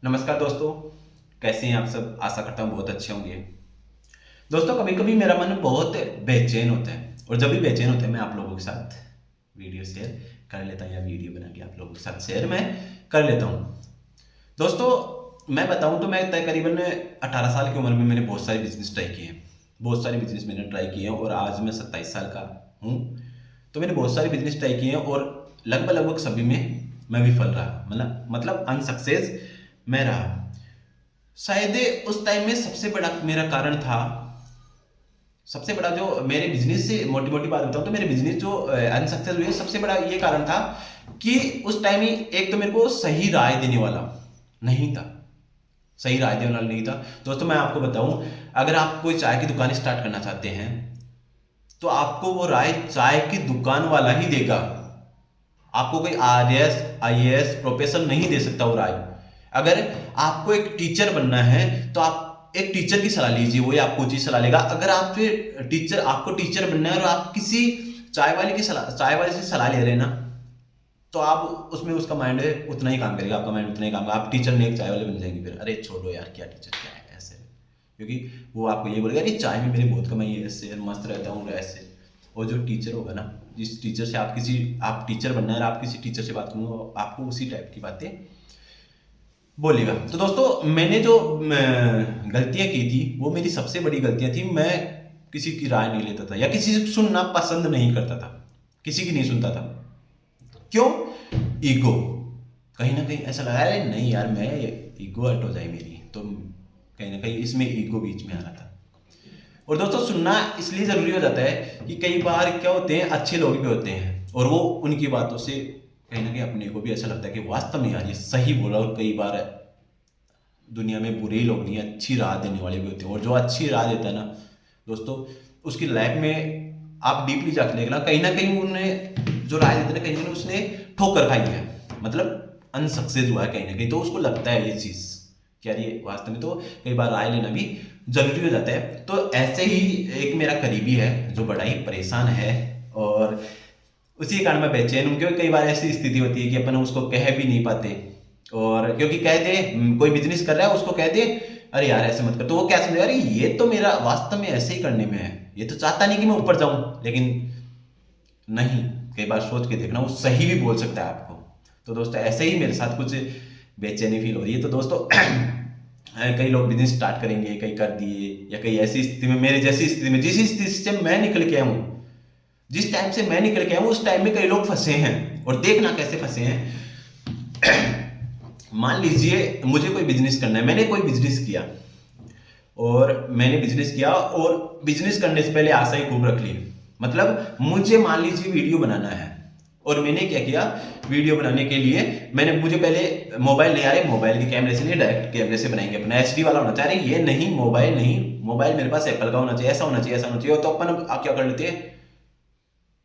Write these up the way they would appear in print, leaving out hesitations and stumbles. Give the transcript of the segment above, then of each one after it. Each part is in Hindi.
नमस्कार दोस्तों, कैसे हैं आप सब? आशा करता हूँ बहुत अच्छे होंगे। दोस्तों, कभी कभी मेरा मन बहुत बेचैन होता है और जब भी बेचैन होता है मैं आप लोगों के साथ वीडियो शेयर कर लेता हूँ या वीडियो बना के आप लोगों के साथ शेयर मैं कर लेता हूँ। दोस्तों, मैं बताऊँ तो मैं तकरीबन 18 साल की उम्र में मैंने बहुत सारे बिजनेस ट्राई किए हैं। बहुत सारे बिजनेस मैंने ट्राई किए हैं और आज मैं 27 साल का हूँ। तो मैंने बहुत सारे बिजनेस ट्राई किए हैं और लगभग लगभग सभी में मैं विफल रहा, मतलब अनसक्सेस मैं रहा। शायद उस टाइम में सबसे बड़ा मेरा कारण था, सबसे बड़ा जो मेरे बिजनेस से मोटी मोटी बात बताऊं तो मेरे बिजनेस जो अनसक्सेस हुए सबसे बड़ा ये कारण था कि उस टाइम ही एक तो मेरे को सही राय देने वाला नहीं था। सही राय देने वाला नहीं था। दोस्तों, मैं आपको बताऊं, अगर आप कोई चाय की दुकान स्टार्ट करना चाहते हैं तो आपको वो राय चाय की दुकान वाला ही देगा। आपको कोई आरएस आईएएस प्रोफेसर नहीं दे सकता वो राय। अगर आपको एक टीचर बनना है तो आप एक टीचर की सलाह लीजिए, वो आपको उचित सलाह लेगा। अगर आपको टीचर बनना है और आप किसी चाय वाले से सलाह ले रहे हैं ना, तो आप उसमें उसका माइंड उतना ही काम करेगा, आपका माइंड उतना ही काम करेगा। आप टीचर नहीं, एक चाय वाले बन जाएंगे, फिर अरे छोड़ो यार, क्या टीचर क्या है ऐसे। क्योंकि वो आपको ये बोलेगा अरे चाय में मेरी बहुत कमाई है, ऐसे मस्त रहता हूँ ऐसे। और जो टीचर होगा ना, जिस टीचर से आप टीचर बनना है और आप किसी टीचर से बात करूँगा, आपको उसी टाइप की बातें बोलेगा। तो दोस्तों, मैंने जो गलतियां की थी वो मेरी सबसे बड़ी गलतियां थी। मैं किसी की राय नहीं लेता था या किसी से सुनना पसंद नहीं करता था, किसी की नहीं सुनता था। क्यों? ईगो। कहीं ना कहीं ऐसा लगा अरे नहीं यार, मैं ईगो हट हो जाए मेरी, तो कहीं ना कहीं इसमें ईगो बीच में आ रहा था। और दोस्तों, सुनना इसलिए जरूरी हो जाता है कि कई बार क्या होते हैं, अच्छे लोग भी होते हैं और वो उनकी बातों से कहीं ना कहीं अपने को भी ऐसा लगता है कि वास्तव में यार ये सही बोला। और कई बार दुनिया में बुरे ही लोग नहीं, अच्छी राह देने वाले भी होते हैं। और जो अच्छी राह देता है ना दोस्तों, उसकी लाइफ में आप डीपली जाकर देखना, कहीं ना कहीं उन्हें जो राय देते हैं कहीं ना कहीं उसने ठोकर खाई है, मतलब अनसक्सेस हुआ है कहीं ना कहीं। तो उसको लगता है ये चीज़ कि यार ये वास्तव में, तो कई बार राय लेना भी जरूरी हो जाता है। तो ऐसे ही एक मेरा करीबी है जो बड़ा ही परेशान है और उसी के कारण मैं बेचैन हूँ। क्योंकि कई बार ऐसी स्थिति होती है कि अपन उसको कह भी नहीं पाते। और क्योंकि कह दे, कोई बिजनेस कर रहा है उसको कह दे अरे यार ऐसे मत कर, तो वो क्या समझेगा अरे ये तो मेरा वास्तव में ऐसे ही करने में है, ये तो चाहता नहीं कि मैं ऊपर जाऊं। लेकिन नहीं, कई बार सोच के देखना, वो सही भी बोल सकता है आपको। तो दोस्तों, ऐसे ही मेरे साथ कुछ बेचैनी फील हो रही है। तो दोस्तों कई लोग बिजनेस स्टार्ट करेंगे, कई कर दिए, या कई ऐसी स्थिति में, मेरे जैसी स्थिति में, जिस स्थिति से मैं निकल के आया हूँ, जिस टाइम से मैं निकल के आया हूँ उस टाइम में कई लोग फंसे हैं। और देखना कैसे फंसे हैं। मान लीजिए मुझे कोई बिजनेस करना है, मैंने कोई बिजनेस किया और बिजनेस करने से पहले आशा ही खूब रख ली। मतलब मुझे मान लीजिए वीडियो बनाना है और मैंने क्या किया, वीडियो बनाने के लिए मुझे पहले मोबाइल नहीं आ रहे, मोबाइल के कैमरे से नहीं, डायरेक्ट कैमरे से बनाएंगे, अपना एचडी वाला होना चाहिए। ये नहीं, मोबाइल नहीं, मोबाइल मेरे पास एप्पल का होना चाहिए, ऐसा होना चाहिए, ऐसा होना चाहिए। तो अपन आप क्या कर लेते हैं,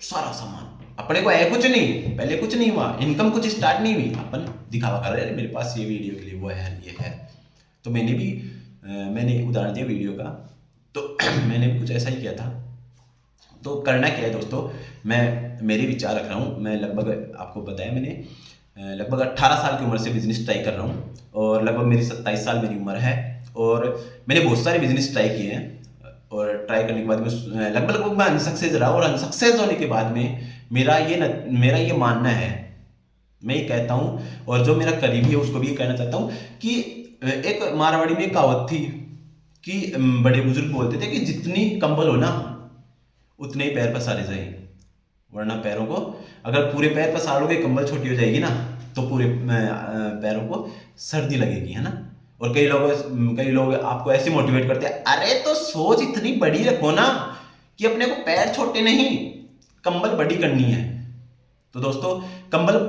सारा सामान अपने को है, कुछ नहीं, पहले कुछ नहीं हुआ, इनकम कुछ स्टार्ट नहीं हुई, अपन दिखावा कर रहे हैं मेरे पास ये वीडियो के लिए वो है, ये है। तो मैंने उदाहरण दिया वीडियो का, तो मैंने भी कुछ ऐसा ही किया था। तो करना क्या है दोस्तों, मैं मेरे विचार रख रहा हूँ। मैं लगभग आपको बताया, मैंने लगभग 18 साल की उम्र से बिजनेस ट्राई कर रहा हूँ और लगभग मेरी 27 साल मेरी उम्र है। और मैंने बहुत सारे बिजनेस ट्राई किए हैं और ट्राई करने के बाद में लगभग मैं अनसक्सेस रहा। और अनसक्सेस होने के बाद में मेरा ये मानना है, मैं ये कहता हूँ और जो मेरा करीबी है उसको भी ये कहना चाहता हूँ कि एक मारवाड़ी में कहावत थी कि बड़े बुजुर्ग बोलते थे कि जितनी कंबल हो ना उतने ही पैर पसारे जाए, वरना पैरों को, अगर पूरे पैर पसारोगे कंबल छोटी हो जाएगी ना, तो पूरे पैरों को सर्दी लगेगी, है ना। और कई लोग आपको ऐसे मोटिवेट करते हैं, अरे तो सोच इतनी बड़ी रखो ना कि अपने को पैर छोटे नहीं, कंबल बड़ी करनी है। तो दोस्तों,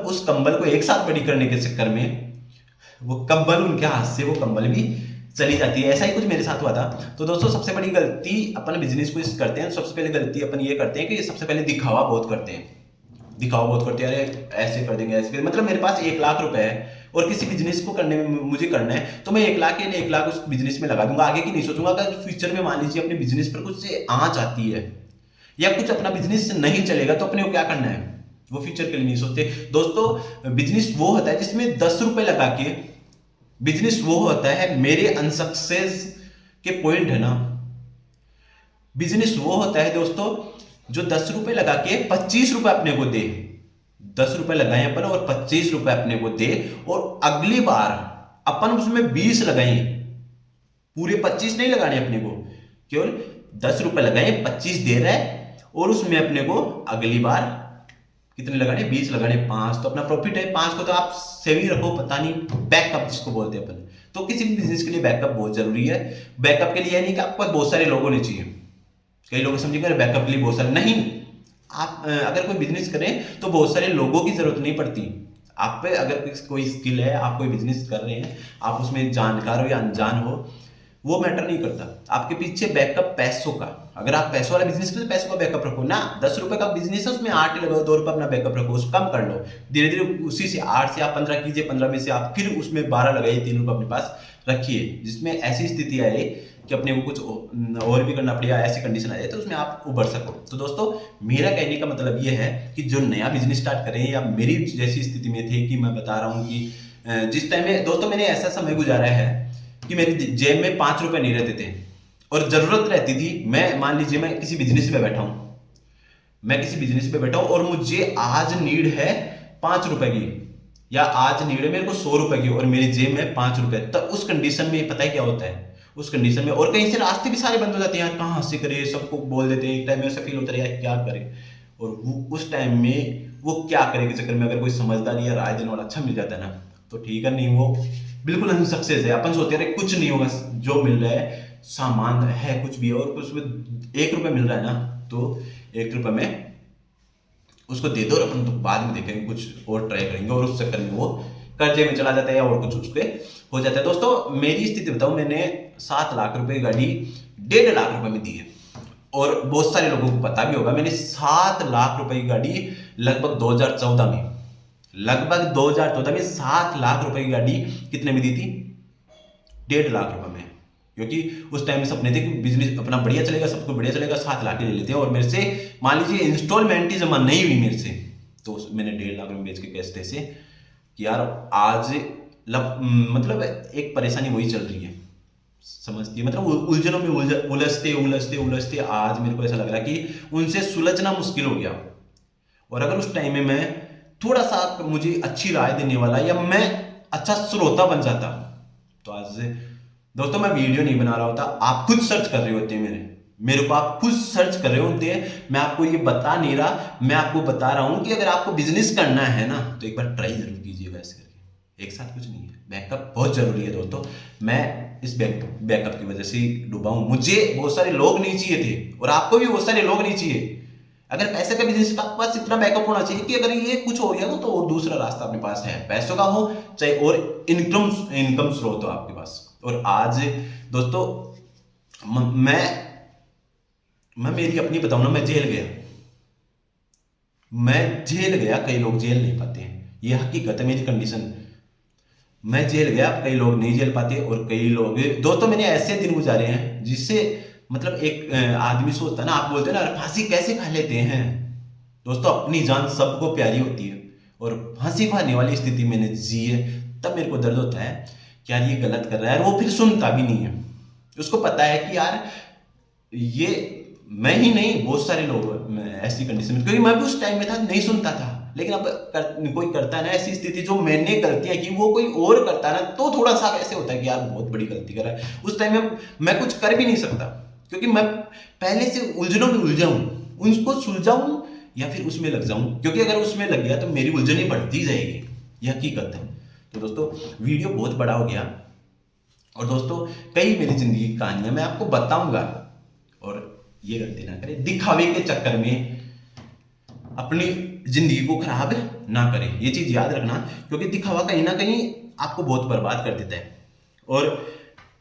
उस कंबल को एक साथ बड़ी करने के चक्कर में वो कंबल उनके हाथ से वो कंबल भी चली जाती है। ऐसा ही कुछ मेरे साथ हुआ था। तो दोस्तों, सबसे बड़ी गलती अपन बिजनेस को करते हैं, सबसे पहले गलती अपन ये करते हैं कि सबसे पहले दिखावा बहुत करते हैं। अरे ऐसे कर देंगे, ऐसे मतलब मेरे पास 1 लाख रुपए है और किसी बिजनेस को करने में मुझे करना है, तो मैं 1 लाख के लिए 1 लाख उस बिजनेस में लगा दूंगा, आगे की नहीं सोचूंगा। अगर फ्यूचर में मान लीजिए अपने बिजनेस पर कुछ आँच आती है या कुछ अपना बिजनेस नहीं चलेगा, तो अपने को क्या करना है, वो फ्यूचर के लिए नहीं सोचते। दोस्तों, बिजनेस वो होता है जिसमें 10 रुपए लगा के बिजनेस वो होता है, मेरे अनसक्सेस के पॉइंट है ना, बिजनेस वो होता है दोस्तों जो 10 रुपए लगा के 25 रुपए अपने को दे। 10 रुपए लगाए अपन और 25 रुपए अपने को दे, और अगली बार अपन उसमें 20 लगाए, पूरे 25 नहीं लगाने अपने को, केवल 10 रुपए लगाए, 25 दे रहा है, और उसमें अपने को अगली बार कितने लगाने, 20 लगाने, 5, तो अपना प्रॉफिट है। 5 को तो आप सेविंग रखो, पता नहीं, बैकअप जिसको बोलते हैं अपन। तो किसी भी बिजनेस के लिए बैकअप बहुत जरूरी है। बैकअप के लिए नहीं कि आपके पास बहुत सारे लोग होने चाहिए। कई लोग समझेंगे बैकअप के लिए बहुत सारे नहीं, आप अगर कोई बिजनेस करें तो बहुत सारे लोगों की जरूरत नहीं पड़ती। आप पे अगर कोई स्किल है, आप कोई बिजनेस कर रहे हैं, आप उसमें जानकार हो या अनजान हो, वो मैटर नहीं करता। आपके पीछे बैकअप पैसों का, अगर आप पैसों वाला बिजनेस करें तो पैसों का बैकअप रखो ना। 10 रुपए का बिजनेस है, उसमें 8 लगाओ, 2 रुपए अपना बैकअप रखो, उसको कम कर लो। धीरे धीरे उसी से 8 से आप 15 कीजिए, 15 में से आप फिर उसमें 12 लगाइए, 3 रुपए अपने पास रखिए। जिसमें ऐसी स्थिति आए कि अपने को कुछ और भी करना पड़ेगा, ऐसी कंडीशन आ जाए तो उसमें आप उभर सको। तो दोस्तों मेरा कहने का मतलब ये है कि जो नया बिजनेस स्टार्ट करें, या मेरी जैसी स्थिति में थे कि मैं बता रहा हूँ कि जिस टाइम में दोस्तों मैंने ऐसा समय गुजारा है कि मेरी जेब में 5 रुपए नहीं रहते थे और जरूरत रहती थी। मैं मान लीजिए मैं किसी बिजनेस पे बैठा हूं, और मुझे आज नीड है 5 रुपए की, या आज नीड है मेरे को 100 रुपए की, और मेरी जेब में 5 रुपए, तब उस कंडीशन में पता है क्या होता है, उस कंडीशन में, और कहीं से रास्ते भी सारे बंद हो जाते हैं यार, कहाँ से करे, सबको बोल देते हैं। एक टाइम में ऐसा फील होता है यार क्या करे, और वो उस टाइम में वो क्या करे के चक्कर में अगर कोई समझदार या राय देने वाला अच्छा मिल जाता है ना, तो ठीक है, नहीं वो बिल्कुल अनसक्सेस है। अपन सोचते हैं कुछ नहीं होगा, जो मिल रहा है सामान है कुछ भी है, और कुछ 1 रुपए मिल रहा है ना, तो 1 रुपए में उसको दे दो, और अपन तो बाद में देखेंगे, कुछ और ट्राई करेंगे, और उस चक्कर में वो कर्जे में चला जाता है या और कुछ उसके हो जाता है। दोस्तों मेरी स्थिति बताऊं, मैंने 7 लाख रुपए की गाड़ी 1.5 लाख रुपए में दी है, और बहुत सारे लोगों को पता भी होगा, मैंने 7 लाख रुपए की गाड़ी लगभग 2014 में, 7 लाख रुपए की गाड़ी कितने में दी थी, 1.5 लाख रुपए में। क्योंकि उस टाइम में सपने थे कि बिजनेस अपना बढ़िया चलेगा, सब कुछ बढ़िया चलेगा, 7 लाख ले लेते हैं, और मेरे से मान लीजिए इंस्टॉलमेंट ही जमा नहीं हुई मेरे से, तो मैंने 1.5 लाख में बेच के कैश से कि यार आज मतलब एक परेशानी वही चल रही है, समझती है, मतलब उलझनों में उलझते आज मेरे को ऐसा लग रहा है कि उनसे सुलझना मुश्किल हो गया। और अगर उस टाइम में मैं थोड़ा सा मुझे अच्छी राय देने वाला या मैं अच्छा श्रोता बन जाता, तो आज दोस्तों मैं वीडियो नहीं बना रहा होता। आप खुद सर्च कर रहे होते हैं, मेरे को आप खुद सर्च कर रहे होते हैं, मैं आपको ये बता नहीं रहा, मैं आपको बता रहा हूं कि अगर आपको बिजनेस करना है ना, तो एक बार ट्राई जरूर कीजिएगा ऐसे करके, एक साथ कुछ नहीं है। बैकअप बहुत जरूरी है दोस्तों। मैं इस बैकअप की वजह से डूबा हूं, मुझे बहुत सारे लोग नहीं चाहिए थे, और आपको भी बहुत सारे लोग नहीं चाहिए। अगर पैसे का बिजनेस का आपके पास इतना बैकअप होना चाहिए कि अगर ये कुछ हो गया तो और दूसरा रास्ता अपने पास है, पैसों का हो चाहे और इनकम स्रोत हो आपके पास। और आज दोस्तों मैं मेरी अपनी बताऊं ना, मैं जेल गया, कई लोग जेल नहीं पाते हैं, ये हकीकत है मेरी कंडीशन। मैं जेल गया, कई लोग नहीं जेल पाते, और कई लोग दोस्तों मैंने ऐसे दिन गुजारे हैं जिससे मतलब एक आदमी सोचता है ना, आप बोलते हैं ना फांसी कैसे खा लेते हैं। दोस्तों अपनी जान सबको प्यारी होती है, और फांसी खाने वाली स्थिति मैंने जी है, तब मेरे को दर्द होता है कि यार ये गलत कर रहा है, और वो फिर सुनता भी नहीं है। उसको पता है कि यार ये मैं ही नहीं, बहुत सारे लोग ऐसी कंडीशन में, क्योंकि मैं भी उस टाइम में था, नहीं सुनता था। लेकिन अब कोई करता है ना ऐसी स्थिति, जो मैंने गलतियां की वो कोई और करता है ना, तो थोड़ा सा ऐसे होता है कि यार बहुत बड़ी गलती कर रहा है। उस टाइम में मैं कुछ कर भी नहीं सकता, क्योंकि मैं पहले से उलझनों में उलझा हूं, उनको सुलझाऊं या फिर उसमें लग जाऊं, क्योंकि अगर उसमें लग गया तो मेरी उलझनें बढ़ती जाएगी, यह हकीकत है। तो दोस्तों वीडियो बहुत बड़ा हो गया, और दोस्तों कई मेरी जिंदगी की कहानियां मैं आपको बताऊंगा, और ये गलती ना करें, दिखावे के चक्कर में अपनी जिंदगी को खराब ना करें, ये चीज याद रखना, क्योंकि दिखावा कहीं ना कहीं आपको बहुत बर्बाद कर देता है। और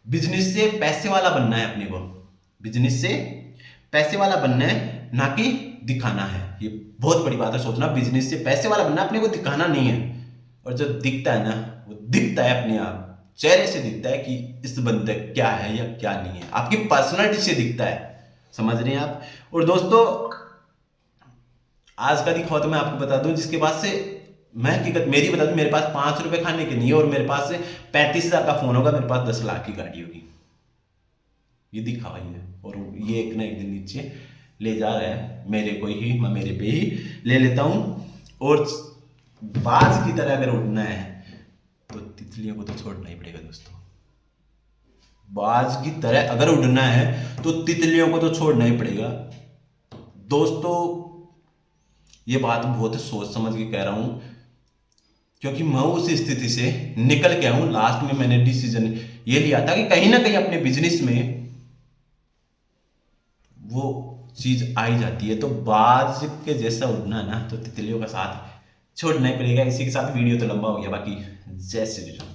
बिजनेस से पैसे वाला बनना है अपने को, बिजनेस से पैसे वाला बनना है, ना कि दिखाना है। ये बहुत बड़ी बात है सोचना, बिजनेस से पैसे वाला बनना, अपने को दिखाना नहीं है। और जो दिखता है ना, वो दिखता है अपने आप, चेहरे से दिखता है कि इस बंदे क्या है या क्या नहीं है, आपकी पर्सनालिटी से दिखता है, समझ रहे हैं आप। और दोस्तों आज का दिखावा तो मैं आपको बता दूं, जिसके बाद से मैं हकीकत मेरी बता दूं, मेरे पास 5 रुपए खाने के नहीं है और मेरे पास 35,000 का फोन होगा, मेरे पास 10 लाख की गाड़ी होगी। ये दिखावा ही है। और ये एक ना एक दिन नीचे ले जा रहा है मेरे को ही, मैं मेरे पे ही ले लेता हूँ। और बाज की तरह अगर उड़ना है तो तितलियों को तो छोड़ना ही पड़ेगा दोस्तों। बाज की तरह अगर उड़ना है तो तितलियों को तो छोड़ना ही पड़ेगा दोस्तों। ये बात बहुत सोच समझ के कह रहा हूं, क्योंकि मैं उस स्थिति से निकल के आऊं। लास्ट में मैंने डिसीजन ये लिया था कि कहीं ना कहीं अपने बिजनेस में वो चीज आई जाती है, तो बाज के जैसा उड़ना ना तो तितलियों का साथ छोड़ना ही पड़ेगा। इसी के साथ वीडियो तो लंबा हो गया, बाकी जय श्री राम।